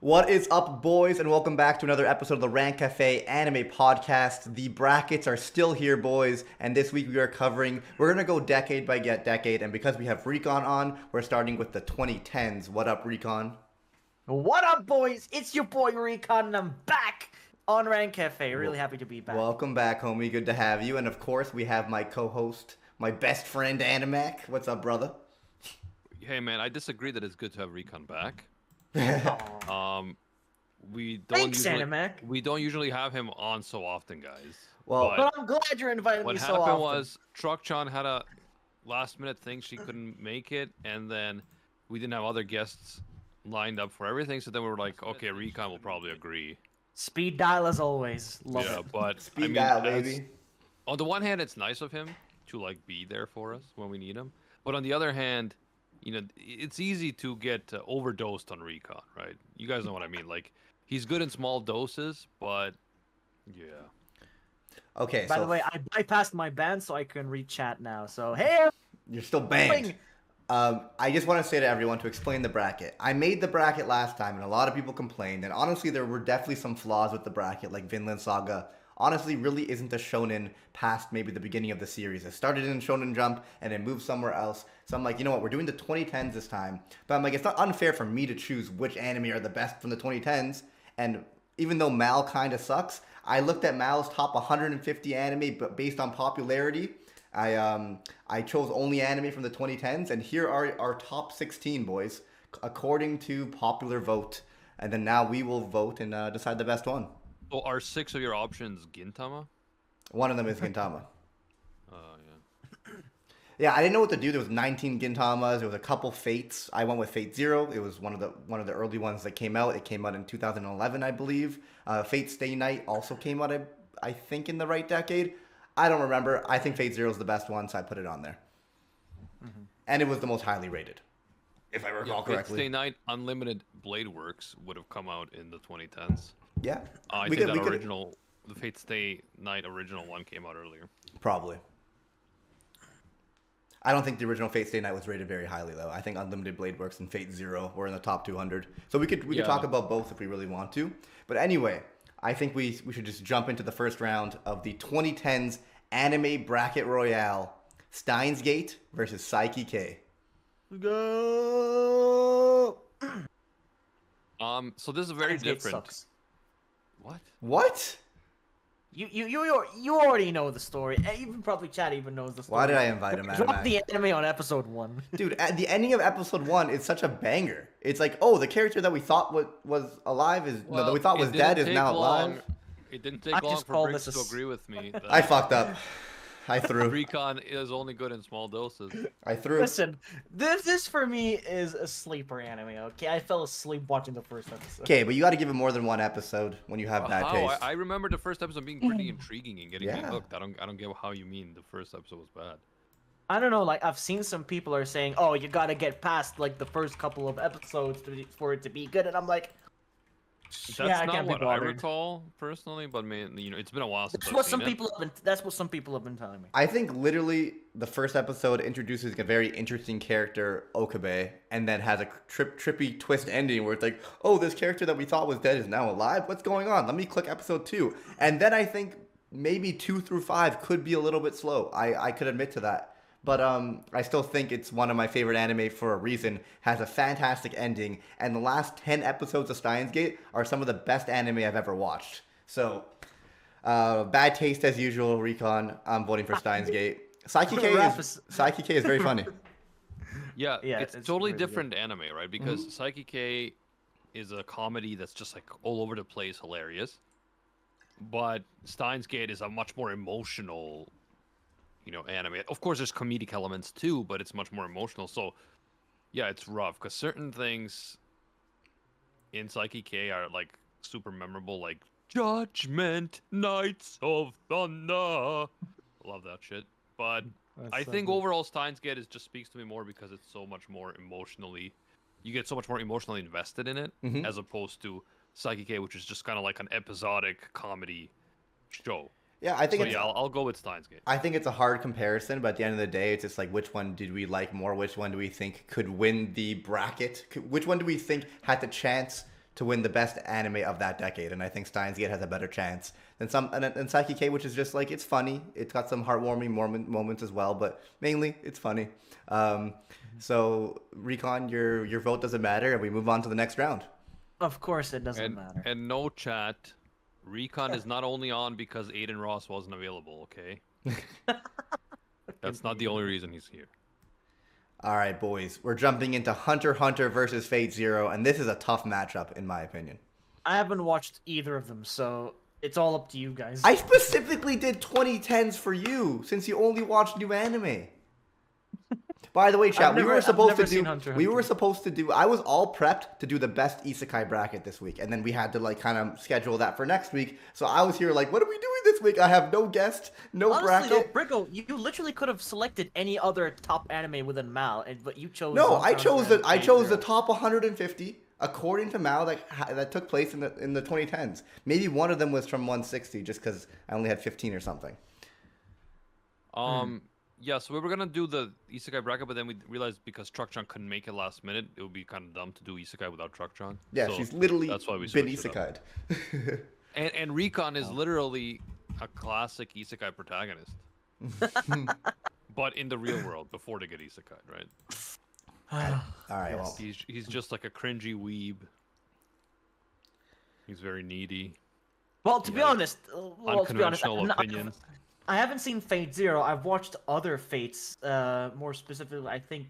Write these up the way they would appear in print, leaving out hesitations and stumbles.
What is up, boys, and welcome back to another episode of the Rant Cafe Anime Podcast. The brackets are still here, boys, and this week we're gonna go decade by decade, and because we have Recon on, we're starting with the 2010s. What up, Recon? What up, boys? It's your boy Recon, and I'm back on Rant Cafe. Really happy to be back. Welcome back, homie. Good to have you. And of course, we have my co-host, my best friend, Animac. What's up, brother? Hey, man, I disagree that it's good to have Recon back. Aw. Thanks, Animac. We don't usually have him on so often, guys. Well, But I'm glad you're inviting what me so happened often. was Truck-chan had a last-minute thing; she couldn't make it, and then we didn't have other guests lined up for everything. So then we were like, okay, Recon will probably agree. Speed dial as always. Love Yeah, it. but speed dial, baby. On the one hand, it's nice of him to like be there for us when we need him, but on the other hand, you know, it's easy to get overdosed on Recon, right? You guys know what I mean. Like, he's good in small doses, but yeah. Okay, By so the way, I bypassed my ban so I can read chat now. So hey, you're still banned. I just want to say to everyone to explain the bracket. I made the bracket last time, and a lot of people complained. And honestly, there were definitely some flaws with the bracket, like Vinland Saga. Honestly, really isn't a shonen past maybe the beginning of the series. It started in Shonen Jump and it moved somewhere else. So I'm like, you know what? We're doing the 2010s this time. But I'm like, it's not unfair for me to choose which anime are the best from the 2010s. And even though Mal kind of sucks, I looked at Mal's top 150 anime, but based on popularity. I chose only anime from the 2010s, and here are our top 16, boys, according to popular vote. And then now we will vote and decide the best one. So are 6 of your options Gintama? One of them is Gintama. Yeah. Yeah, I didn't know what to do. There was 19 Gintamas. There was a couple Fates. I went with Fate Zero. It was one of the early ones that came out. It came out in 2011, I believe. Fate Stay Night also came out, I think, in the right decade. I don't remember. I think Fate Zero is the best one, so I put it on there. Mm-hmm. And it was the most highly rated, if I recall correctly. Fate Stay Night Unlimited Blade Works would have come out in the 2010s. Yeah. I think the Fate Stay Night original one came out earlier. Probably. I don't think the original Fate Stay Night was rated very highly, though. I think Unlimited Blade Works and Fate Zero were in the top 200. So we could talk about both if we really want to. But anyway, I think we should just jump into the first round of the 2010s Anime Bracket Royale. Steins Gate versus Psyche K. go. So this is very Steins Gate different. sucks. What? You already know the story. Even probably chat even knows the story. Why did I invite him, Drop Animac? the anime on episode 1. Dude, at the ending of episode 1 is such a banger. It's like, oh, the character that we thought was alive that we thought was dead is now alive. It didn't take long for Briggs to agree with me. I fucked up. I threw. Recon is only good in small doses. I threw. Listen, this for me is a sleeper anime. Okay, I fell asleep watching the first episode. Okay, but you got to give it more than one episode when you have bad taste. I remember the first episode being pretty intriguing and getting me Yeah. hooked. I don't get how you mean the first episode was bad. I don't know, like I've seen some people are saying, "Oh, you gotta get past like the first couple of episodes for it to be good," and I'm like, That's "Yeah, I not can't be what I bothered." recall personally, but man, you know, it's been a while since That's I've what seen some it. people have been. That's what some people have been telling me. I think literally the first episode introduces a very interesting character, Okabe, and then has a trippy twist ending where it's like, oh, this character that we thought was dead is now alive? What's going on? Let me click episode 2. And then I think maybe 2 through 5 could be a little bit slow. I could admit to that. But I still think it's one of my favorite anime for a reason. Has a fantastic ending, and the last 10 episodes of Steins Gate are some of the best anime I've ever watched. So, bad taste as usual, Recon. I'm voting for Steins Gate. Psyche K is very funny. Yeah, Yeah, it's it's totally really good. different anime, right? Because Psyche K is a comedy that's just like all over the place, hilarious. But Steins Gate is a much more emotional, you know, anime. Of course, there's comedic elements too, but it's much more emotional. So, yeah, it's rough because certain things in Psyche K are like super memorable, like Judgment, Knights of Thunder. Love that shit. But I think overall Steins Gate just speaks to me more because it's so much more emotionally. You get so much more emotionally invested in it as opposed to Psyche K, which is just kind of like an episodic comedy show. Yeah, I think I'll go with Steins Gate. I think it's a hard comparison, but at the end of the day, it's just like which one did we like more? Which one do we think could win the bracket? Which one do we think had the chance to win the best anime of that decade, and I think Steins Gate has a better chance than Saiki K, which is just like it's funny. It's got some heartwarming moments as well, but mainly it's funny. So Recon, your vote doesn't matter, and we move on to the next round. Of course, it doesn't matter. And no chat. Recon is not only on because Aiden Ross wasn't available. Okay, that's not the only reason he's here. All right, boys, we're jumping into Hunter x Hunter versus Fate Zero, and this is a tough matchup in my opinion. I haven't watched either of them, so it's all up to you guys. I specifically did 2010s for you since you only watch new anime. By the way, chat, we were supposed to do. I was all prepped to do the best isekai bracket this week, and then we had to like kind of schedule that for next week. So I was here like, what are we doing this week? I have no guest, no Honestly, bracket. Though, Brigo, you literally could have selected any other top anime within Mal, but you chose. No, I chose the top 150 according to Mal that took place in the 2010s. Maybe one of them was from 160, just because I only had 15 or something. Yeah, so we were gonna do the isekai bracket, but then we realized because Truck-chan couldn't make it last minute, it would be kind of dumb to do isekai without Truck-chan. Yeah, so she's literally that's why we been switched it up. isekai'd. And Recon is literally a classic isekai protagonist, but in the real world before they get isekai, right? All right, well, He's just like a cringy weeb. He's very needy. Well, to be honest, Unconventional opinions. I haven't seen Fate Zero. I've watched other Fates, more specifically, I think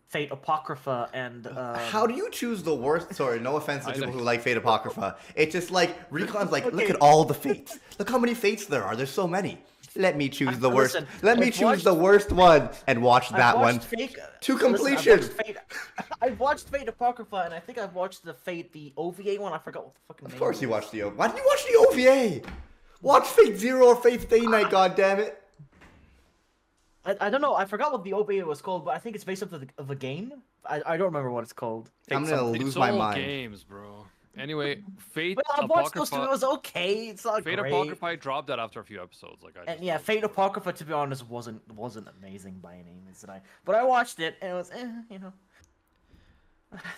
Fate Apocrypha and... How do you choose the worst? Sorry, no offense to people who like Fate Apocrypha. It's just like, Recon's like, look at all the Fates. Look how many Fates there are. There's so many. Let me choose the worst. Let me choose the worst one and watch that one to completion. I've watched Fate Apocrypha, and I think I've watched the OVA one. I forgot what the fucking name. Of course you watched the OVA. Why did you watch the OVA? Watch Fate Zero or Fate Stay Night, goddammit. I don't know. I forgot what the OVA was called, but I think it's based off of a game. I don't remember what it's called. I'm gonna lose my mind. Games, bro. Anyway, Fate I watched those two. It was okay. It's not Fate great. Apocrypha dropped that after a few episodes. Fate Apocrypha, to be honest, wasn't amazing by any means. But I watched it, and it was, you know.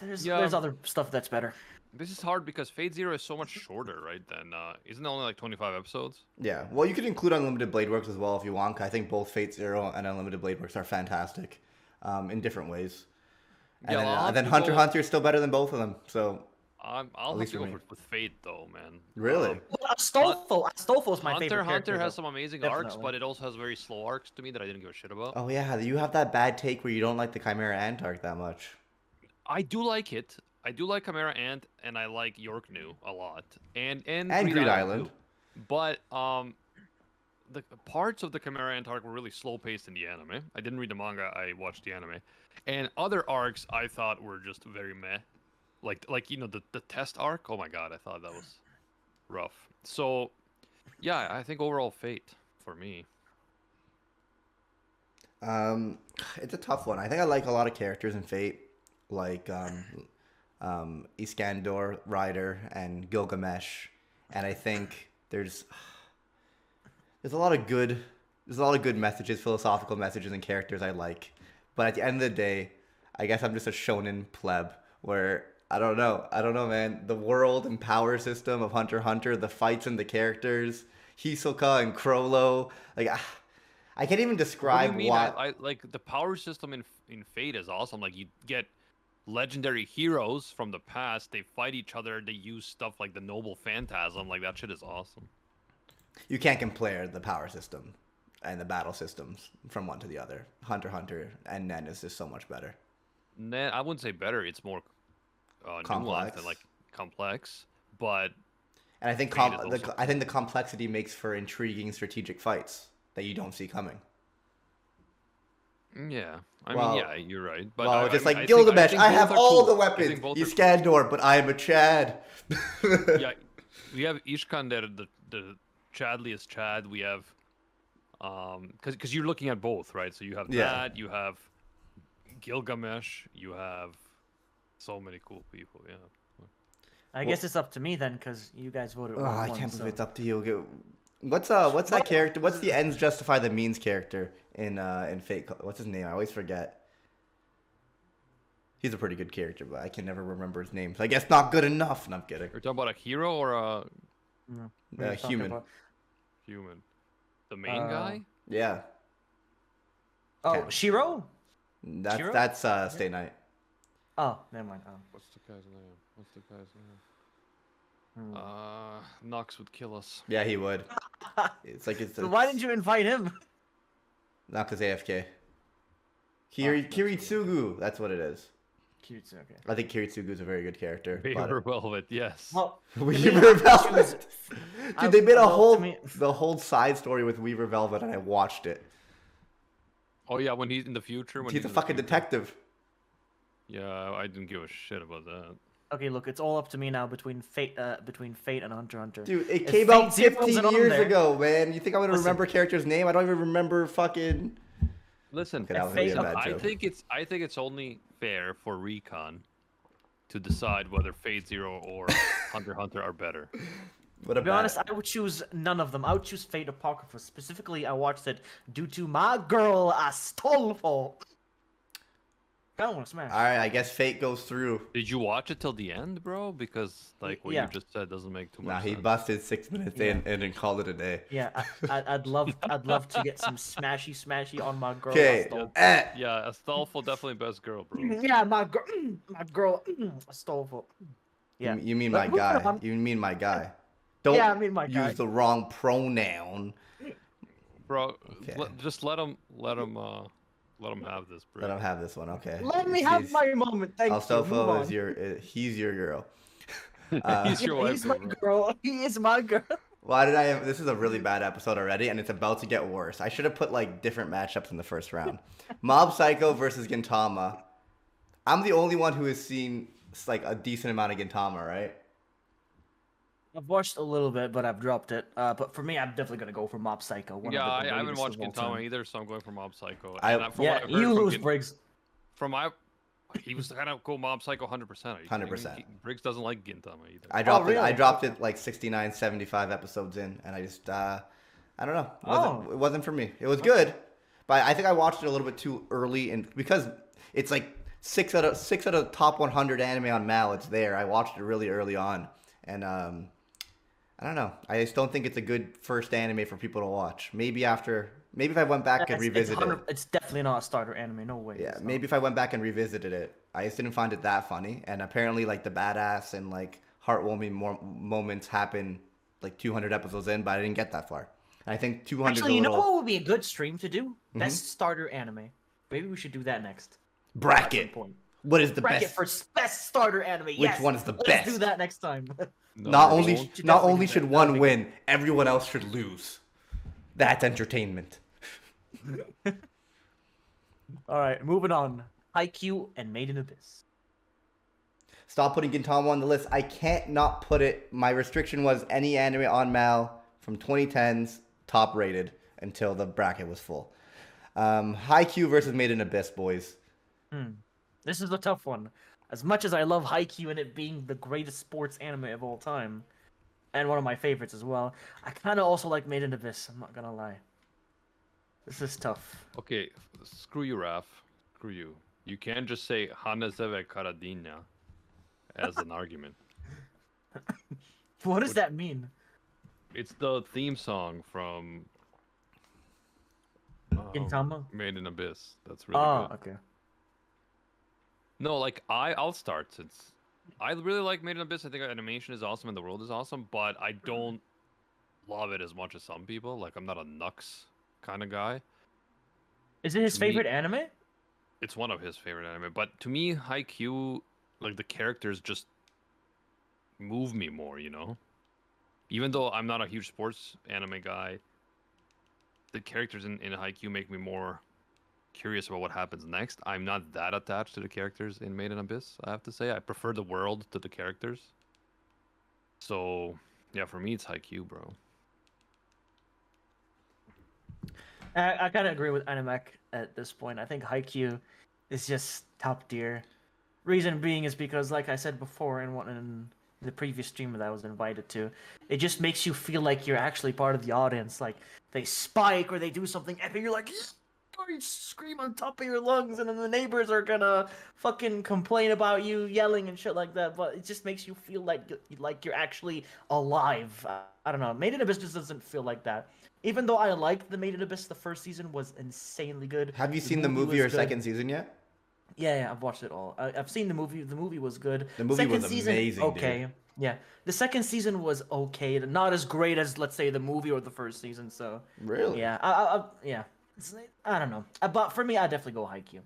There's other stuff that's better. This is hard because Fate Zero is so much shorter, right? Than isn't it only like 25 episodes? Yeah. Well, you could include Unlimited Blade Works as well if you want. I think both Fate Zero and Unlimited Blade Works are fantastic, in different ways. And then Hunter x Hunter is still better than both of them. So I'll have to go with Fate though, man. Really? Astolfo is my favorite character. Hunter has some amazing arcs, but it also has very slow arcs to me that I didn't give a shit about. Oh yeah, you have that bad take where you don't like the Chimera Ant arc that much. I do like it. I do like Chimera Ant, and I like York New a lot, and Greed Island. But the parts of the Chimera Ant arc were really slow paced in the anime. I didn't read the manga. I watched the anime, and other arcs I thought were just very meh. Like you know the test arc. Oh my god, I thought that was rough. So yeah, I think overall Fate for me. It's a tough one. I think I like a lot of characters in Fate, like Iskandar, Ryder, and Gilgamesh, and I think there's a lot of good messages, philosophical messages, and characters I like. But at the end of the day, I guess I'm just a shonen pleb where I don't know, man. The world and power system of Hunter x Hunter, the fights and the characters, Hisoka and Crollo, like I can't even describe why. I like the power system in Fate is awesome. Like you get legendary heroes from the past, they fight each other, they use stuff like the Noble Phantasm, like that shit is awesome. You can't compare the power system and the battle systems from one to the other. Hunter x Hunter and Nen is just so much better. Nen, I wouldn't say better, it's more complex nuanced and like complex, but and I think I think the complexity makes for intriguing strategic fights that you don't see coming. Yeah, I mean, yeah, you're right. But Gilgamesh, I have all the weapons. Iskandar, but I am a Chad. Yeah, we have Iskandar, the Chadliest Chad. We have, because you're looking at both, right? So you have that, you have Gilgamesh, you have so many cool people. Yeah. I guess it's up to me then, because you guys voted. I can't believe it's up to you. What's that character? What's the ends justify the means character in Fate? What's his name? I always forget. He's a pretty good character, but I can never remember his name. So I guess not good enough. And I'm kidding. You're talking about a hero or a Mm, what are you talking Human. about? human? The main guy? Yeah, Oh, Okay. Shiro? that's Shiro? Stay Night. Oh, never mind. Oh. What's the guy's name? What's the guy's name? Hmm. Nox would kill us. Yeah, he would. It's like it's. So why didn't you invite him? Not because AFK. that's Kiritsugu. That's what it is. Cute, okay. I think Kiritsugu's a very good character. Weaver Velvet, yes. Well, Weaver Velvet. Dude, they made a well, whole to me- the whole side story with Weaver Velvet, and I watched it. Oh yeah, when he's in the future. When He's a in the fucking future. detective. Yeah, I didn't give a shit about that. Okay, look, it's all up to me now between Fate and Hunter x Hunter. Dude, it If came Fate out Zero 15 wasn't on years there- ago, man. You think I'm gonna Listen. remember character's name? I don't even remember fucking. Listen, Okay, that was really a Fate- bad I joke. think it's only fair for Recon to decide whether Fate Zero or Hunter x Hunter are better. What a To be bad. honest, I would choose none of them. I would choose Fate Apocrypha. Specifically, I watched it due to my girl Astolfo. I don't want to smash. All right, I guess fate goes through. Did you watch it till the end, bro? Because like what Yeah. you just said doesn't make too much Nah, he sense. busted 6 minutes in and then called it a day. Yeah, I'd love to get some smashy on my girl. Okay. Astolfo. Yeah, Astolfo definitely best girl, bro. Yeah, my girl Astolfo. Yeah. You mean But my guy. moving on. You mean my guy. Don't Yeah, I mean my use guy. the wrong pronoun. Bro, Okay. just let him have this, bro. Let him have this one, okay. Let me have my moment. Thank you. Move Astolfo on. is he's your girl. He's your wife, He's my bro. girl. He is my girl. Why did I have this is a really bad episode already and it's about to get worse. I should have put like different matchups in the first round. Mob Psycho versus Gintama. I'm the only one who has seen like a decent amount of Gintama, right? I've watched a little bit, but I've dropped it. But for me, I'm definitely gonna go for Mob Psycho. One Yeah, of the I haven't greatest watched of all Gintama time. either, so I'm going for Mob Psycho. I- And from Yeah, what I've heard you from lose, Briggs. he was kind of go Mob Psycho 100%. 100%. Briggs doesn't like Gintama either. I dropped it. I really? dropped it like 69, 75 episodes in, and I just I don't know. It wasn't for me. It was good, but I think I watched it a little bit too early, and because it's like six out of top 100 anime on Mal, it's there. I watched it really early on, and I don't know. I just don't think it's a good first anime for people to watch. Maybe if I went back and revisited it. It's definitely not a starter anime. No way. Yeah, it's not. maybe if I went back and revisited it, I just didn't find it that funny. And apparently, like the badass and like heartwarming moments happen like 200 episodes in, but I didn't get that far. And I think 200. Actually, is you a know little what would be a good stream to do? Best starter anime. Maybe we should do that next. At bracket. some point. What is the Bracket best? for best starter anime. Which one is the Let's best? do that next time. No, Not we only won't. should not definitely only do should that. one That'd be win, everyone else should lose. That's entertainment. All right, moving on. Haikyuu and Made in Abyss. Stop putting Gintama on the list. I can't not put it. My restriction was any anime on Mal from 2010s top rated until the bracket was full. Haikyuu versus Made in Abyss, boys. This is a tough one. As much as I love Haikyuu and it being the greatest sports anime of all time, and one of my favorites as well, I kind of also like Made in Abyss. I'm not gonna lie. This is tough. Okay, screw you, Raf. Screw you. You can't just say Hanazeve Karadina as an argument. What does that mean? It's the theme song from Gintama? Made in Abyss. That's really Oh, good. okay. No, like I'll start since I really like Made in Abyss. I think animation is awesome and the world is awesome, but I don't love it as much as some people. Like I'm not a Nux kind of guy. Is it his To me- favorite anime? It's one of his favorite anime, but to me, Haikyuu, like the characters just move me more, you know? Even though I'm not a huge sports anime guy, the characters in Haikyuu make me more curious about what happens next. I'm not that attached to the characters in Made in Abyss, I have to say. I prefer the world to the characters. So, yeah, for me, it's Haikyuu, bro. I kind of agree with Animek at this point. I think Haikyuu is just top tier. Reason being is because, like I said before in the previous stream that I was invited to, it just makes you feel like you're actually part of the audience. Like they spike or they do something epic, you're like, you scream on top of your lungs, and then the neighbors are gonna fucking complain about you yelling and shit like that. But it just makes you feel like you're actually alive. I don't know. Made in Abyss just doesn't feel like that. Even though I liked the Made in Abyss, the first season was insanely good. Have you seen the movie was or good. second season yet? Yeah, I've watched it all. I've seen the movie. The movie was good. The movie second was season, amazing, okay. dude. Yeah, the second season was okay. Not as great as, let's say, the movie or the first season. So Really? yeah, yeah. I don't know. But for me, I definitely go Haikyuu.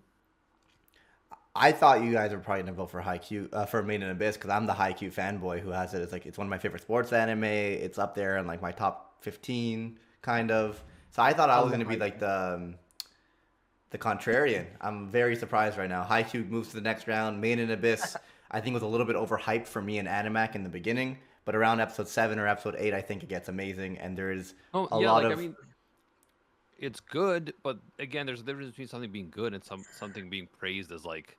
I thought you guys were probably gonna vote for Haikyuu for Made in Abyss because I'm the Haikyuu fanboy who has it. It's like it's one of my favorite sports anime. It's up there in like my top 15, kind of. So I thought I was gonna be like the contrarian. I'm very surprised right now. Haikyuu moves to the next round. Made in Abyss, I think was a little bit overhyped for me and Animac in the beginning, but around episode 7 or episode 8, I think it gets amazing, and there's a lot of. I mean, it's good, but again, there's a difference between something being good and something being praised as like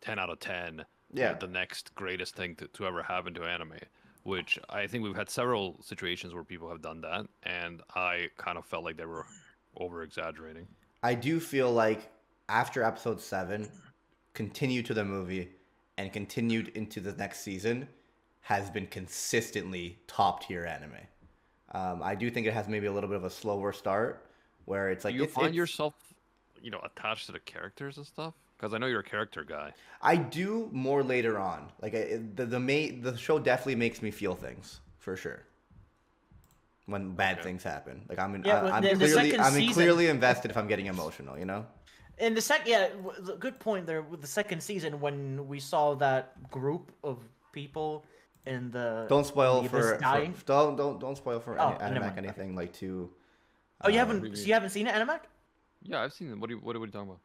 10 out of 10. Yeah. The next greatest thing to ever happen to anime, which I think we've had several situations where people have done that, and I kind of felt like they were over exaggerating. I do feel like after episode 7, continued to the movie and continued into the next season, has been consistently top tier anime. I do think it has maybe a little bit of a slower start, where it's like Do you find it's, yourself, attached to the characters and stuff? Because I know you're a character guy. I do more later on. Like the show definitely makes me feel things for sure. When bad things happen, like I'm clearly invested if I'm getting emotional, you know. In the good point there with the second season when we saw that group of people in the Don't spoil for dying. Don't spoil for Oh, any, never Animac mind. anything like too. Oh, you haven't seen it, Animac? Yeah, I've seen them. What are we talking about?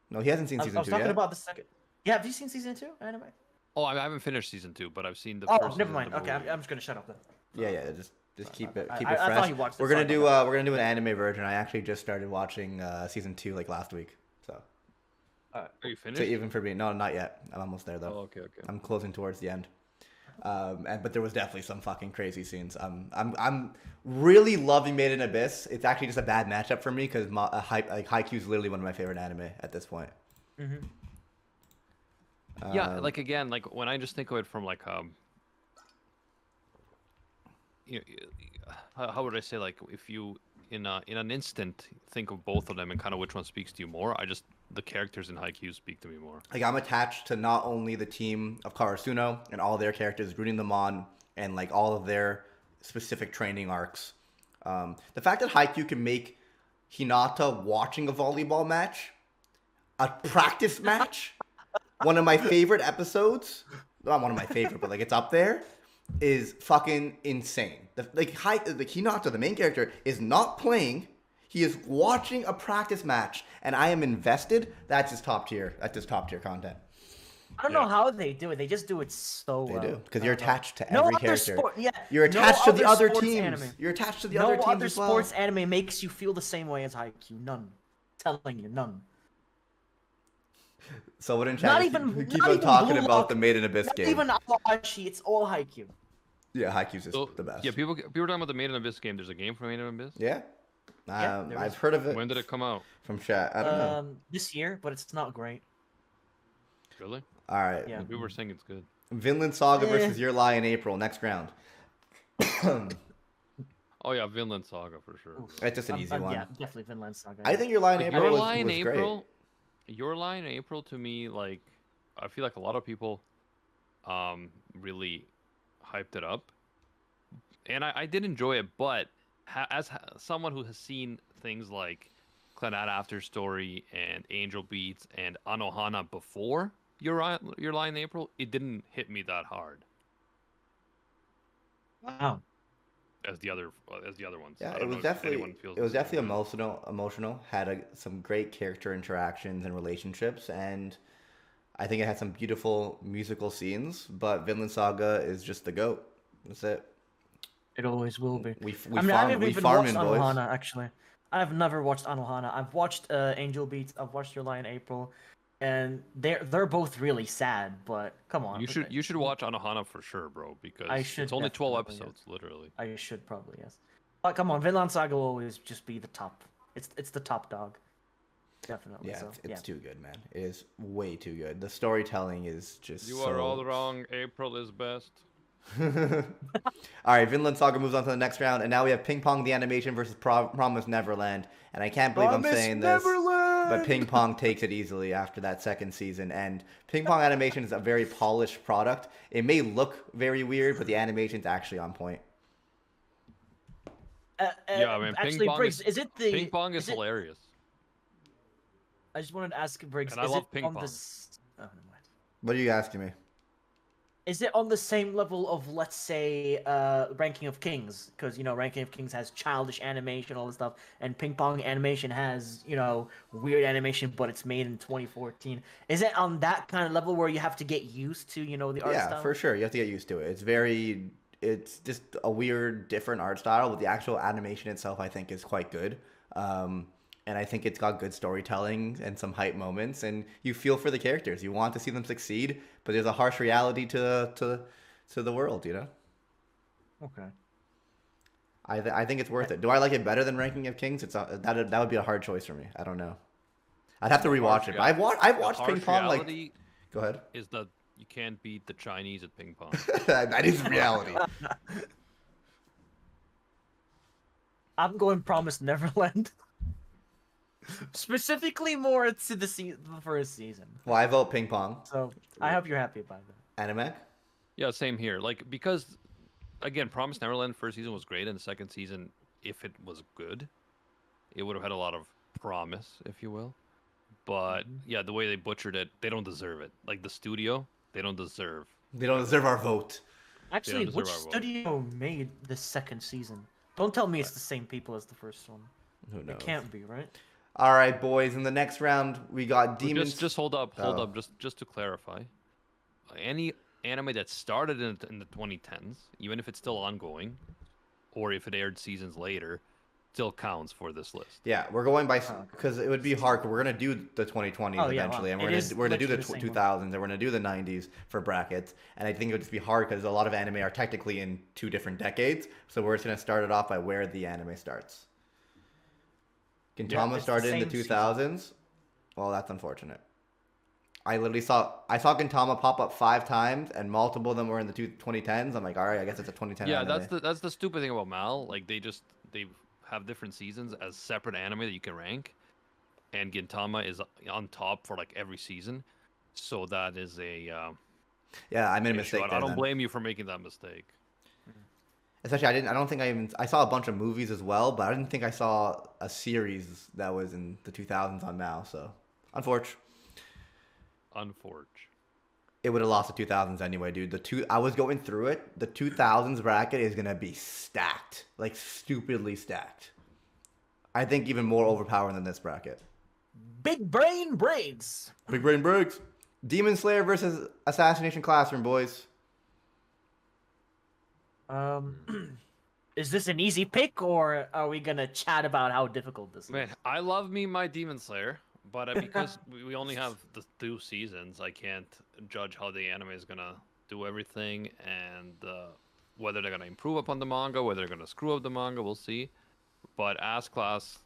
No, he hasn't seen I season was 2 talking yet. about the second. Yeah, have you seen season 2, Animac? Oh, I haven't finished season 2, but I've seen the Oh, first. never season mind. of the Okay, movie. I'm just gonna shut up then. Yeah, just keep it I fresh. thought you watched it, We're gonna sorry do about we're gonna do an anime version. I actually just started watching season 2 like last week. So Are you so finished? even for me, no, not yet. I'm almost there though. Oh, okay. I'm closing towards the end. But there was definitely some fucking crazy scenes. I'm really loving Made in Abyss. It's actually just a bad matchup for me because Haikyuu is literally one of my favorite anime at this point. Mm-hmm. Yeah, like again, like when I just think of it from like how would I say, like if you in an instant think of both of them and kind of which one speaks to you more, the characters in Haikyuu speak to me more. Like I'm attached to not only the team of Karasuno and all their characters, rooting them on, and like all of their specific training arcs. The fact that Haikyuu can make Hinata watching a volleyball match a practice match, one of my favorite episodes, not one of my favorite, but like it's up there, is fucking insane. Hinata, the main character, is not playing. He is watching a practice match, and I am invested. That's his top tier. That's his top tier content. I don't know how they do it. They just do it so They well. do because you're attached to No every other character. You're no attached to the other sports teams. anime. You're attached to the No other teams other as well. sports anime makes you feel the same way as Haikyuu. None. Telling you, none. So what in Not chat? even- Keep not on even talking Blue about Lock, the Made in Abyss Not game. even Awashi, it's all Haikyuu. Yeah, Haikyuu's just So, the best. yeah, people were talking about the Made in Abyss game. There's a game for Made in Abyss. Yeah. there I've is. heard of it. When did it come out? From chat? I don't know. This year, but it's not great. Really? All right. Yeah. People were saying it's good. Vinland Saga versus Your Lie in April. Next round. Oh yeah, Vinland Saga for sure. It's just an easy one. Yeah, definitely Vinland Saga. I think Your Lie in April Your was, Lie in was great. April. Your Lie in April to me, like, I feel like a lot of people, really hyped it up, and I did enjoy it. But as someone who has seen things like Clannad After Story and Angel Beats and Anohana before Your Lie in April, it didn't hit me that hard Wow. as the other ones. Yeah, I it don't was know if definitely anyone feels it was the same definitely way. emotional. Had some great character interactions and relationships, and I think it had some beautiful musical scenes. But Vinland Saga is just the goat. That's it. It always will be. We I mean, I farm haven't we even farming, watched boys. Anohana, actually. I've never watched Anohana. I've watched Angel Beats. I've watched Your Lie in April. And they're both really sad, but come on. You should watch Anohana for sure, bro, because I should it's only 12 definitely, episodes, literally. I should probably, yes. But come on, Vinland Saga will always just be the top. It's the top dog, definitely. Yeah, So it's too good, man. It is way too good. The storytelling is just You so... are all wrong. April is best. All right, Vinland Saga moves on to the next round, and now we have Ping Pong the Animation versus Promise Neverland. And I can't believe I'm saying this, but Ping Pong takes it easily after that second season. And Ping Pong Animation is a very polished product. It may look very weird, but the animation's actually on point. Yeah, I mean, actually, Briggs, Ping Pong is hilarious. I just wanted to ask Briggs, And I is love it ping on pong. this? Oh, never mind. What are you asking me? Is it on the same level of, let's say, Ranking of Kings? Because, Ranking of Kings has childish animation, all this stuff, and Ping Pong Animation has, weird animation, but it's made in 2014. Is it on that kind of level where you have to get used to, the art style? Yeah, for sure. You have to get used to it. It's just a weird, different art style, but the actual animation itself, I think, is quite good. And I think it's got good storytelling and some hype moments, and you feel for the characters. You want to see them succeed, but there's a harsh reality to the world, Okay. I think it's worth it. Do I like it better than Ranking of Kings? That would be a hard choice for me. I don't know. I'd have to rewatch it. But I've watched Ping Pong like. Go ahead. Is that you can't beat the Chinese at ping pong? That is reality. I'm going Promised Neverland. Specifically more to the first season. Well, I vote Ping Pong. So I hope you're happy about that. Anime? Yeah, same here. Because again, Promised Neverland first season was great, and the second season, if it was good, it would have had a lot of promise, if you will. But yeah, the way they butchered it, they don't deserve it. Like the studio, they don't deserve. They don't deserve our vote. Actually, which studio made the second season? Don't tell me it's the same people as the first one. Who knows? It can't be, right? All right, boys. In the next round, we got Demons. Just hold up. Just to clarify, any anime that started in the 2010s, even if it's still ongoing, or if it aired seasons later, still counts for this list. Yeah, we're going by because it would be hard. We're gonna do the 2020s eventually, and we're gonna do the 2000s, and we're gonna do the 90s for brackets. And I think it would just be hard because a lot of anime are technically in two different decades. So we're just gonna start it off by where the anime starts. Gintama started in the 2000s. Well, that's unfortunate. I saw Gintama pop up 5 times, and multiple of them were in the 2010s. I'm like, all right, I guess it's a 2010. Yeah, anime. that's the stupid thing about Mal. Like they have different seasons as separate anime that you can rank, and Gintama is on top for like every season. So that is a yeah, I made a mistake. I don't blame you for making that mistake. Especially, I saw a bunch of movies as well, but I didn't think I saw a series that was in the 2000s on Mal. So, unfortunate. It would have lost the 2000s anyway, dude. I was going through it. The 2000s bracket is gonna be stacked, like stupidly stacked. I think even more overpowering than this bracket. Big brain Briggs. Big brain Briggs. Demon Slayer versus Assassination Classroom, boys. Is this an easy pick, or are we gonna chat about how difficult this is? Man, I love me my Demon Slayer, but because we only have the 2 seasons, I can't judge how the anime is gonna do everything, and whether they're gonna improve upon the manga, whether they're gonna screw up the manga, we'll see. But Ass Class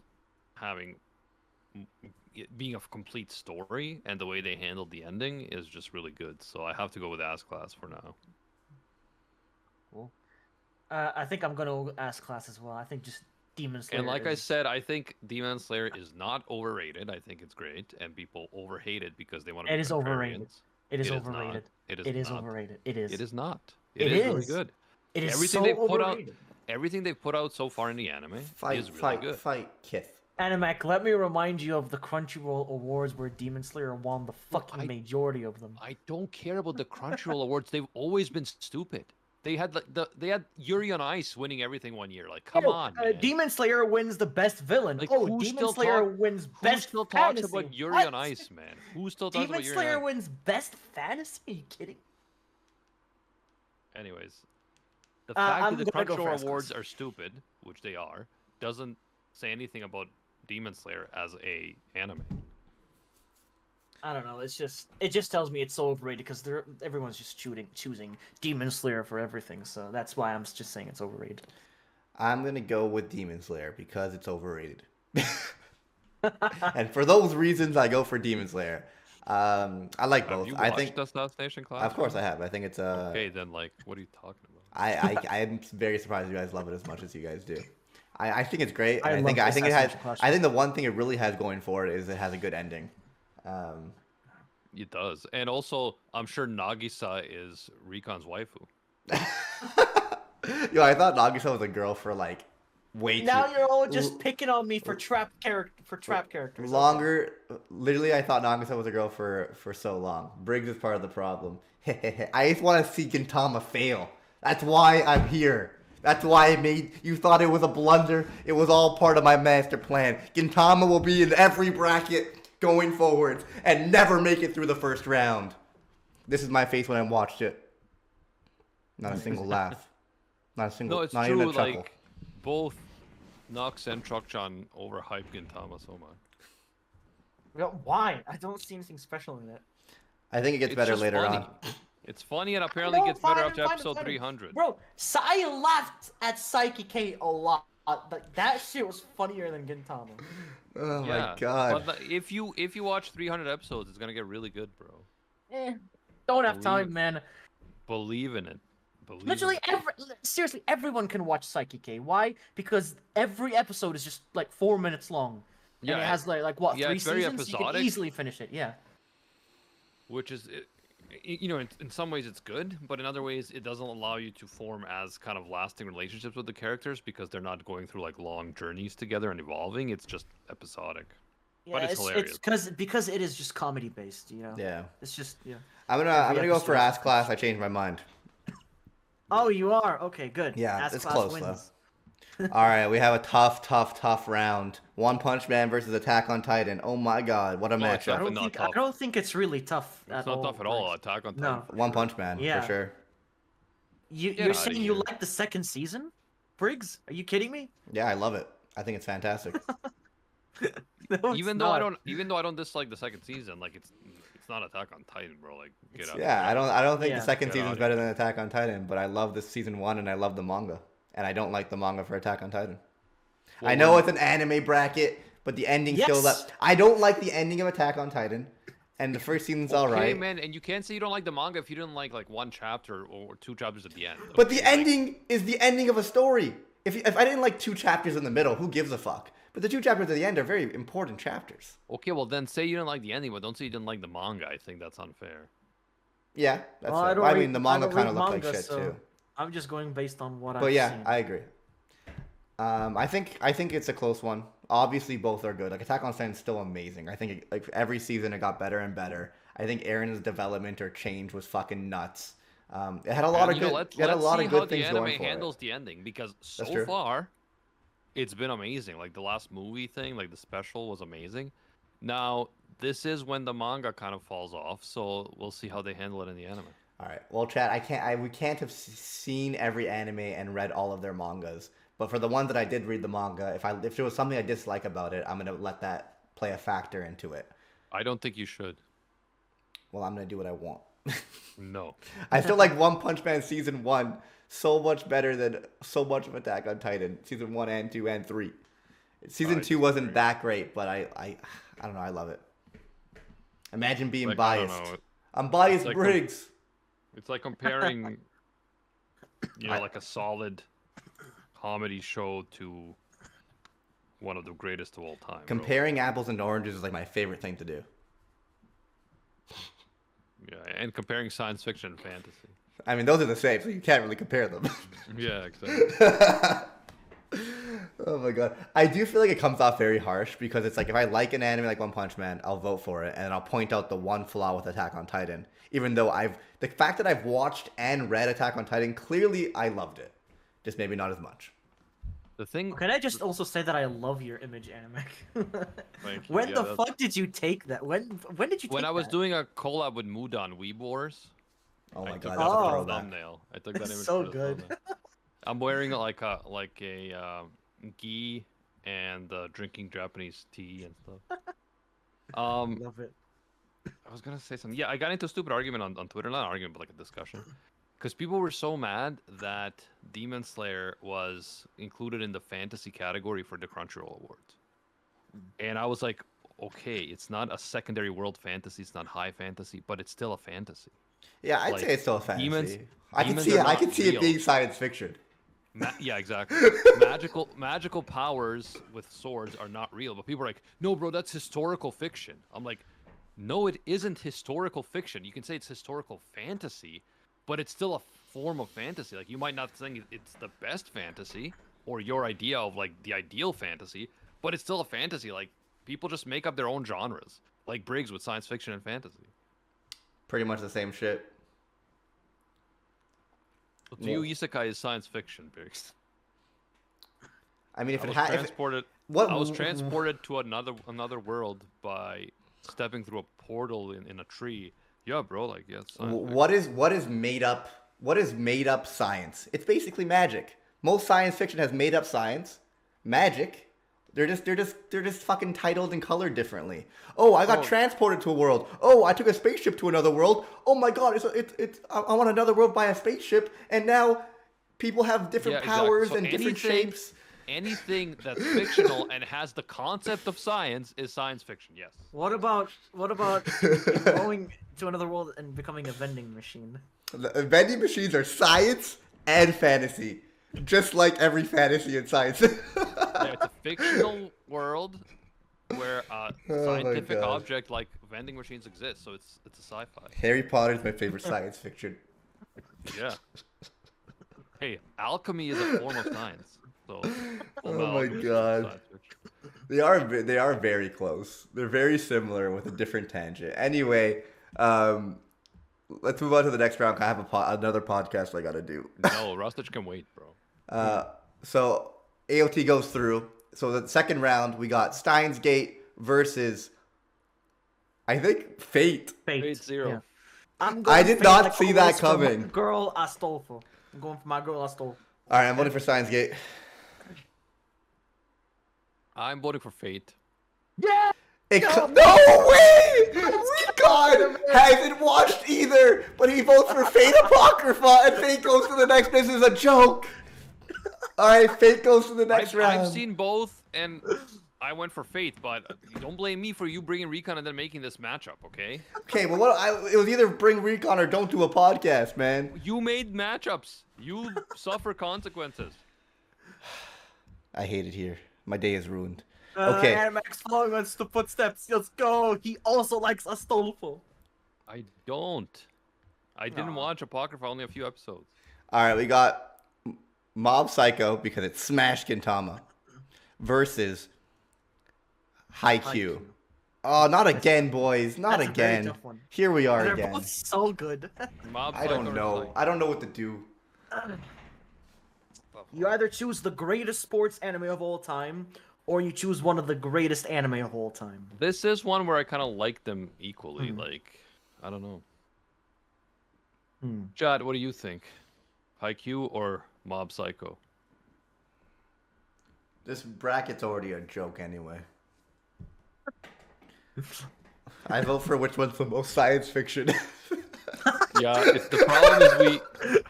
being a complete story and the way they handled the ending is just really good. So I have to go with Ass Class for now. Cool. I think I'm gonna Ass Class as well. I think just Demon Slayer. And like I said, I think Demon Slayer is not overrated. I think it's great, and people overhate it because they want to. It is overrated. It is overrated. overrated. It is overrated. It is. It is not. It is is really good. It is everything so they've put overrated. out. Everything they've put out so far in the anime is really good. Fight, Kith. Animac, let me remind you of the Crunchyroll Awards where Demon Slayer won the fucking majority of them. I don't care about the Crunchyroll Awards. They've always been stupid. They had they had Yuri on Ice winning everything one year. Like, come on, man. Demon Slayer wins the best villain. Like, Demon Slayer wins best still fantasy. talks about Yuri on Ice, man? Who still talks about Yuri Demon Slayer on Ice? wins best fantasy? Are you kidding? Anyways, the fact that the gonna go Crunchyroll for Awards are stupid, which they are, doesn't say anything about Demon Slayer as a anime. I don't know. It just tells me it's so overrated because everyone's just choosing Demon Slayer for everything. So that's why I'm just saying it's overrated. I'm gonna go with Demon Slayer because it's overrated. And for those reasons, I go for Demon Slayer. I like Have both. you I watched think, the Assassination Class? of course, I have. I think it's Okay, then like, what are you talking about? I'm very surprised you guys love it as much as you guys do. I think it's great, and I love I think it has. Assassination Class. I think the one thing it really has going for it is it has a good ending. It does, and also I'm sure Nagisa is Recon's waifu. Yo, I thought Nagisa was a girl for like way Now too you're all just picking on me for trap characters. Okay. longer. Literally, I thought Nagisa was a girl for so long. Briggs is part of the problem. I just want to see Gintama fail. That's why I'm here. That's why I made you thought it was a blunder. It was all part of my master plan. Gintama will be in every bracket going forward and never make it through the first round. This is my face when I watched it. Not a single laugh. Not a single. No, it's not true. even a chuckle. Like both Nox and Truck-chan overhype Gintama so much. Well, why? I don't see anything special in it. I think it gets It's better just later funny. on. It's funny and apparently No, gets better fine, after fine, episode fine. 300. Bro, I laughed at Psyche K a lot. Like that shit was funnier than Gintama. Oh Yeah, my god. But if you watch 300 episodes, it's gonna get really good, bro. Don't have Believe time, it. man. Believe in it. Believe Literally, in it. seriously, everyone can watch Psyche K. Why? Because every episode is just like 4 minutes long. And Yeah, it has like what, yeah, 3 it's very seasons? You can episodic. easily finish it. Yeah. Which is, you know, in some ways it's good, but in other ways it doesn't allow you to form as kind of lasting relationships with the characters because they're not going through like long journeys together and evolving. It's just episodic. Yeah, But it's hilarious. because it is just comedy based, you know. Yeah. It's just yeah. I'm gonna go for episode. Ass Class. I changed my mind. Oh, you are okay. Good. Yeah, Ass it's Class close, wins. All right, we have a tough round. One Punch Man versus Attack on Titan. Oh my god, what a Oh, it's matchup. definitely not I tough. don't think it's really tough It's not tough at all. Attack on Titan. No. One Punch Man, Yeah. for sure. You're outta saying you here. like the second season, Briggs? Are you kidding me? Yeah, I love it. I think it's fantastic. No, it's Even though I not. don't dislike the second season, like it's not Attack on Titan, bro. Like get out. Yeah, I don't think Yeah. the second Get season's outta better than Attack on Titan, but I love this season 1 and I love the manga. And I don't like the manga for Attack on Titan. Well, I know it's an anime bracket, but the ending still Yes. I don't like the ending of Attack on Titan. And the first season's Okay, alright. man, and you can't say you don't like the manga if you didn't like one chapter or 2 chapters at the end. But the Okay, like, ending is the ending of a story. If I didn't like 2 chapters in the middle, who gives a fuck? But the 2 chapters at the end are very important chapters. Okay, well then say you didn't like the ending, but don't say you didn't like the manga. I think that's unfair. Yeah, that's Well, fair. don't I read- mean, the manga don't kind of read looked like manga, shit so too. I'm just going based on what But I've yeah, seen. I agree. I think it's a close one. Obviously, both are good. Like Attack on Titan is still amazing. I think like every season it got better and better. I think Aaron's development or change was fucking nuts. It had a lot And, of you know, good. It had a let's lot see of how good things the going anime for handles it. the ending because so That's true. far it's been amazing. Like the last movie thing, like the special was amazing. Now this is when the manga kind of falls off, so we'll see how they handle it in the anime. All right. Well, Chad, we can't have seen every anime and read all of their mangas. But for the ones that I did read the manga, if there was something I dislike about it, I'm gonna let that play a factor into it. I don't think you should. Well, I'm gonna do what I want. No. I feel like One Punch Man season 1 so much better than so much of Attack on Titan season 1 and 2 and 3. Season I 2 wasn't disagree. that great, but I don't know. I love it. Imagine being Like, I don't biased. know. I'm biased, like Briggs. It's like comparing, like a solid comedy show to one of the greatest of all time. bro. Comparing apples and oranges is like my favorite thing to do. Yeah, and comparing science fiction and fantasy. I mean, those are the same, so you can't really compare them. Yeah, exactly. Oh my god. I do feel like it comes off very harsh because it's like if I like an anime like One Punch Man, I'll vote for it and I'll point out the one flaw with Attack on Titan. Even though the fact that I've watched and read Attack on Titan, clearly I loved it. Just maybe not as much. The thing. Can I just also say that I love your image anime? Thank you. When Yeah, the that's- fuck did you take that? When did you take When I was that? doing a collab with Muda on Weeb Wars, Oh my I took god, that that's Oh. a for the throwback. thumbnail. I took that That's image so for the good. thumbnail. I'm wearing like a gi and drinking Japanese tea and stuff. Love it. I was gonna say something. Yeah, I got into a stupid argument on Twitter, not an argument, but like a discussion, because people were so mad that Demon Slayer was included in the fantasy category for the Crunchyroll Awards. And I was like, okay, it's not a secondary world fantasy, it's not high fantasy, but it's still a fantasy. Yeah, I'd Like, say it's still a fantasy. demons- I can demons see are it. I not can see it real. being science fiction. Yeah, exactly. Magical powers with swords are not real, but people are like, no, bro, that's historical fiction. I'm like, no, it isn't historical fiction. You can say it's historical fantasy, but it's still a form of fantasy. Like, you might not think it's the best fantasy or your idea of like the ideal fantasy, but it's still a fantasy. Like, people just make up their own genres, like Briggs with science fiction and fantasy. Pretty much the same shit. To you, isekai is science fiction, Briggs. I mean, if I it was had, transported. what I was transported to another world by stepping through a portal in a tree. Yeah, bro. Like, yeah. It's science fiction. what is made up? What is made up science? It's basically magic. Most science fiction has made up science, magic. They're just fucking titled and colored differently. Oh, I got Oh. transported to a world. Oh, I took a spaceship to another world. Oh my god, I want another world by a spaceship, and now people have different Yeah, exactly. powers So and different anything- shapes. Anything that's fictional and has the concept of science is science fiction. Yes. What about going to another world and becoming a vending machine? The vending machines are science and fantasy, just like every fantasy and science. Yeah, it's a fictional world where a Oh my scientific God. object like vending machines exist. So it's a sci-fi. Harry Potter is my favorite science fiction. Yeah. Hey, alchemy is a form of science. So. Oh my alchemy is God. science fiction. They are very close. They're very similar with a different tangent. Anyway, let's move on to the next round. I have another podcast I gotta do. No, Rustich can wait, bro. So AOT goes through. So the second round, we got Steins Gate versus, I think, Fate. Fate. 8-0. Yeah. I'm I going did Fate not like see always that for my coming. Girl Astolfo. I'm going for my girl Astolfo. All right, I'm voting for Steins Gate. I'm voting for Fate. Yeah. No way! God hasn't watched either, but he votes for Fate Apocrypha, and Fate goes to the next. This is a joke. All right, Fate goes to the next round. I've seen both, and I went for Fate, but don't blame me for you bringing Recon and then making this matchup, okay? Okay, well, it was either bring Recon or don't do a podcast, man. You made matchups. You suffer consequences. I hate it here. My day is ruined. Okay. Animax following us the footsteps. Let's go. He also likes Astolfo. I don't. I didn't Aw. watch Apocrypha, only a few episodes. All right, we got Mob Psycho because it's Smash Gintama versus Haikyuu. Oh, not again, boys. Not That's a very again. tough one. Here we are They're again. both so good. Mob I don't Psycho know. is like- I don't know what to do. You either choose the greatest sports anime of all time, or you choose one of the greatest anime of all time. This is one where I kind of like them equally. Hmm. Like, I don't know. Hmm. Chad, what do you think? Haikyuu or Mob Psycho? This bracket's already a joke anyway. I vote for which one's the most science fiction. Yeah, the problem is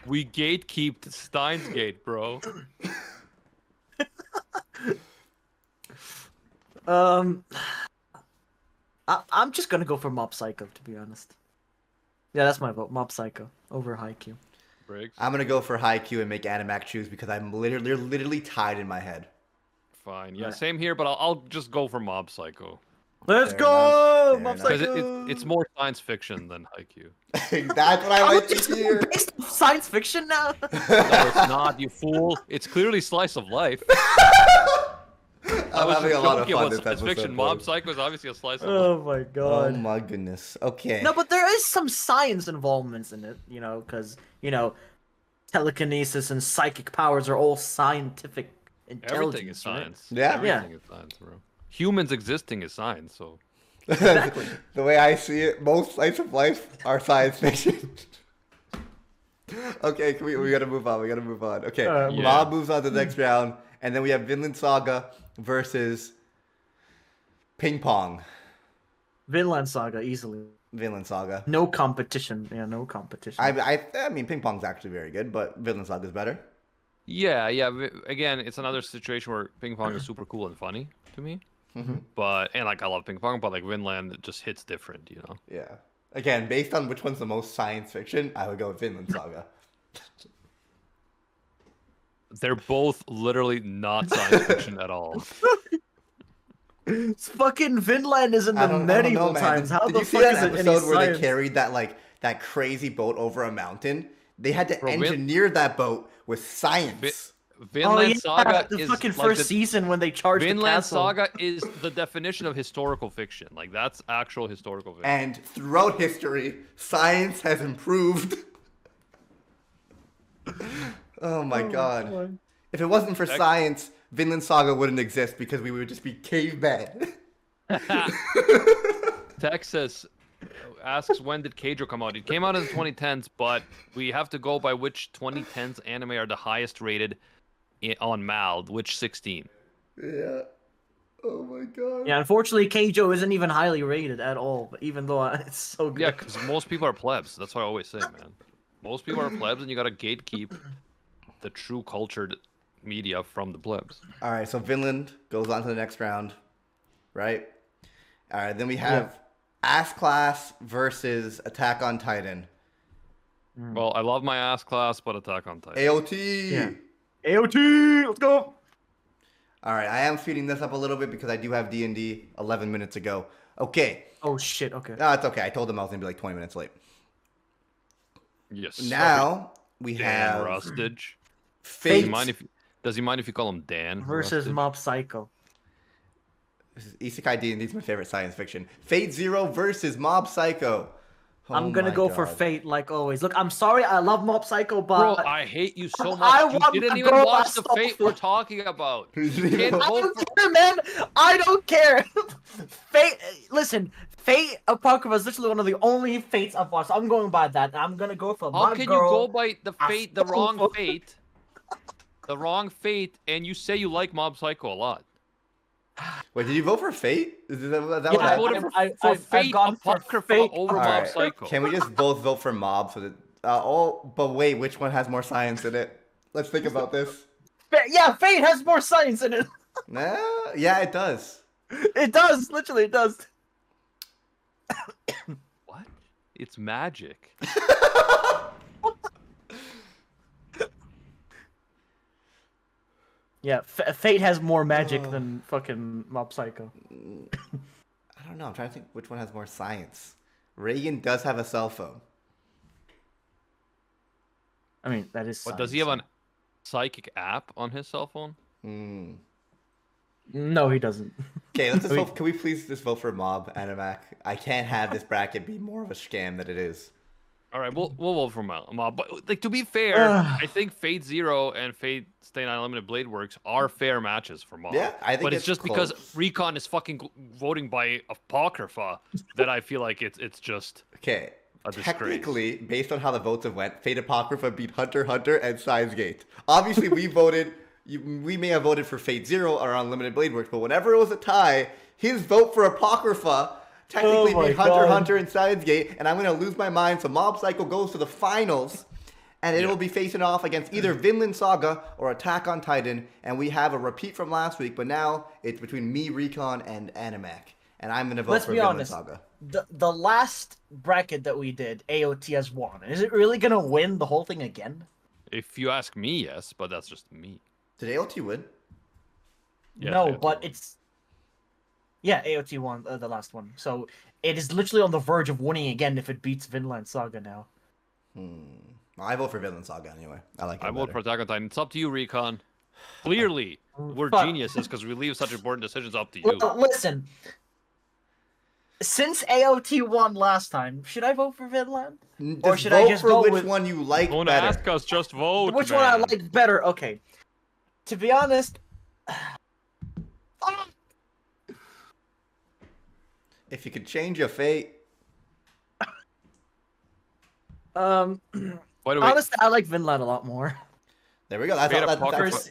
we gatekeep Steins Gate, bro. I'm just gonna go for Mob Psycho, to be honest. Yeah, that's my vote. Mob Psycho over Haikyuu. Briggs, I'm gonna go for Haikyuu and make Animac choose because they're literally tied in my head. fine. Yeah, Right. same here, but I'll just go for Mob Psycho. Let's Fair go, enough, Mob fair Because Psycho. it's more science fiction than Haikyuu. That's what I Oh, like it's to hear. based on science fiction now. No, it's not, you fool. It's clearly slice of life. I'm having a lot of fun this Science episode. fiction. Mob boys. Psycho is obviously a slice of life. Oh my Oh god. my goodness. Okay. No, but there is some science involvements in it, because telekinesis and psychic powers are all scientific intelligence. Everything is right? science. Yeah. Everything is science, bro. Humans existing is science, so. Exactly. The way I see it, most slice of life are science fiction. Okay, we gotta move on. Okay, Yeah. Mob moves on to the next round, and then we have Vinland Saga versus Ping Pong. Vinland Saga easily. Vinland Saga. No competition. Yeah, no competition. I mean, Ping Pong's actually very good, but Vinland Saga's better. Yeah. Again, it's another situation where ping pong is super cool and funny to me. But and like I love ping pong, but like Vinland it just hits different, you know. Yeah. Again, based on which one's the most science fiction, I would go with Vinland Saga. They're both literally not science fiction at all. It's fucking Vinland is in I the don't medieval know, man. times. How Did the you see fuck that is it any episode where science? they carried that like that crazy boat over a mountain? They had to Bro, engineer that boat with science. Vinland Saga the is fucking like first season when they charged the Vinland castle. Saga is the definition of historical fiction. Like that's actual historical fiction. And throughout history, science has improved. Oh my god. If it wasn't for science, Vinland Saga wouldn't exist because we would just be cavemen. Texas asks when did Keijo come out? It came out in the 2010s, but we have to go by which 2010s anime are the highest rated on MALD, which 16. Yeah. Oh my god. Yeah, unfortunately, Keijo isn't even highly rated at all. Even though it's so good. Yeah, because most people are plebs. That's what I always say, man. Most people are plebs, and you gotta gatekeep the true cultured media from the plebs. All right, so Vinland goes on to the next round, right? All right, then we have Ass Class versus Attack on Titan. Well, I love my ass class, but Attack on Titan. AOT. Yeah. AOT, let's go. All right, I am speeding this up a little bit because I do have D&D 11 minutes ago. Okay. Oh shit. Okay. No, it's okay. I told them I was gonna be like 20 minutes late. Yes. Now we Dan have Rustage. Fate Does he mind if you call him Dan? Versus Rustage? Mob Psycho. This is Isekai D&D is my favorite science fiction. Fate Zero versus Mob Psycho. Oh I'm gonna my go for God. Fate like always. Look, I'm sorry, I love Mob Psycho, Bro, but I hate you so I much. You want didn't the even girl watch I the stole Fate from. we're talking about. You didn't can't even I vote don't for... care, man. I don't care. Fate. Listen, Fate Apocrypha is literally one of the only Fates I've watched. I'm going by that. I'm gonna go for How my can girl. you go by the Fate, the wrong stole- Fate? The wrong Fate, and you say you like Mob Psycho a lot. Wait, did you vote for Fate? Is that what Yeah, I happened? voted for I've Fate gone for Apocrypha Fate over All Mob right. Psycho. Can we just both vote for Mob so that? But wait, which one has more science in it? Let's think about this. Yeah, Fate has more science in it. Nah, yeah, it does. It does. Literally, it does. What? It's magic. Yeah, Fate has more magic than fucking Mob Psycho. I don't know. I'm trying to think which one has more science. Reagan does have a cell phone. I mean, that is. But does he have an psychic app on his cell phone? No, he doesn't. Okay, let's just vote. Can we please just vote for Mob, Animac? I can't have this bracket be more of a scam than it is. All right, we'll vote for Mob. But like to be fair, I think Fate Zero and Fate Stay Night Unlimited Blade Works are fair matches for Mob. Yeah, I think But it's it's just because close. Recon is fucking voting by Apocrypha that I feel like it's just Okay. a disgrace. Technically, based on how the votes have went, Fate Apocrypha beat Hunter x Hunter and Steins Gate. Obviously, we voted. We may have voted for Fate Zero or Unlimited Blade Works, but whenever it was a tie, his vote for Apocrypha technically Oh my beat Hunter God. x Hunter and Steins Gate, and I'm gonna lose my mind. So Mob Psycho goes to the finals, and it will be facing off against either Vinland Saga or Attack on Titan. And we have a repeat from last week, but now it's between me, Recon, and Animac, and I'm gonna vote Let's for be Vinland honest. Saga. The last bracket that we did, AOT has won. Is it really gonna win the whole thing again? If you ask me, yes, but that's just me. Did AOT win? Yeah, No, AOT but won. it's. Yeah, AOT won the last one. So it is literally on the verge of winning again if it beats Vinland Saga now. I vote for Vinland Saga anyway. I like it I vote better. for Attack on Titan. It's up to you, Recon. Clearly, we're Fuck. geniuses because we leave such important decisions up to you. Listen. Since AOT won last time, should I vote for Vinland? Just Or should vote I just for go which with one you like Don't better. ask us, just vote. Which one I man. like better? Okay. To be honest, If you could change your fate, um, By the way, honestly, I like Vinland a lot more. there we go. That's Fate all. Apocrypha- That's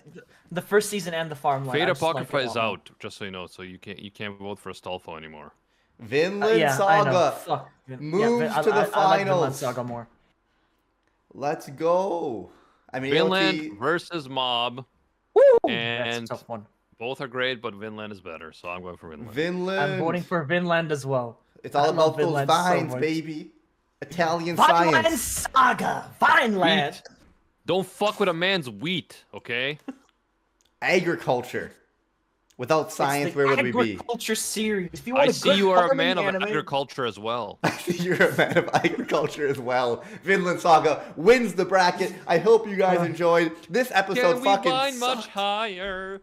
The first season and the farmland. Fate I just like Apocrypha it a is lot more. out, just so you know. So you can't vote for Astolfo anymore. Vinland Yeah, I know. Saga. Fuck. moves I to the I like Vinland finals. Saga more. Let's go. I mean, Vinland AOT, versus Mob. Woo! And- That's a tough one. Both are great, but Vinland is better, so I'm going for Vinland. Vinland. I'm voting for Vinland as well. It's all I love about those Vinland so vines, much. baby. Italian Vineland science. Saga! Vineland! Wheat. Don't fuck with a man's wheat, okay? Agriculture. Without science, It's the where would we be? Agriculture series. If you I want a see good you are a farming man of anime, agriculture as well. You're a man of agriculture as well. Vinland Saga wins the bracket. I hope you guys enjoyed this episode. Can we Fucking mine much sucked. higher?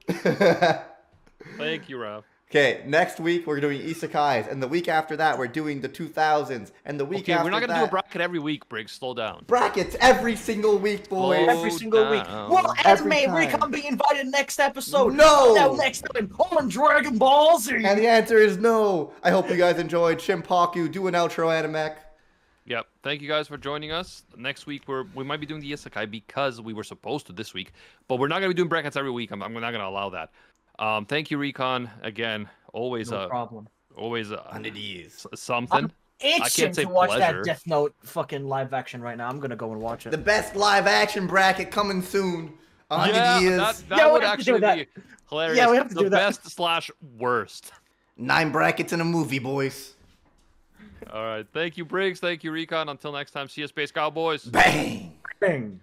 Thank you, Ralph. Okay, next week we're doing isekais, and the week after that we're doing the 2000s, and the week Okay, after we're not gonna that, do a bracket every week, Briggs. Slow down. brackets every single week, boys. Slow every single week. down. Well, Every anime, time. Recon be invited next episode. No! Now next time on Dragon Ball Z. And the answer is no. I hope you guys enjoyed. Shimpaku, do an outro, Animek. Yep. Thank you guys for joining us. Next week we might be doing the isekai because we were supposed to this week, but we're not gonna be doing brackets every week. I'm not gonna allow that. Thank you, Recon. Again, always No problem. always And it is. something. Itching can't say to watch pleasure. that Death Note fucking live action right now. I'm gonna go and watch it. The best live action bracket coming soon. On Yeah, it is. that Yeah, we would have to do actually that. be hilarious. Yeah, we have to the do that. best slash worst. 9 brackets in a movie, boys. All right. Thank you, Briggs. Thank you, Recon. Until next time, see you, Space Cowboys. Bang! Bang.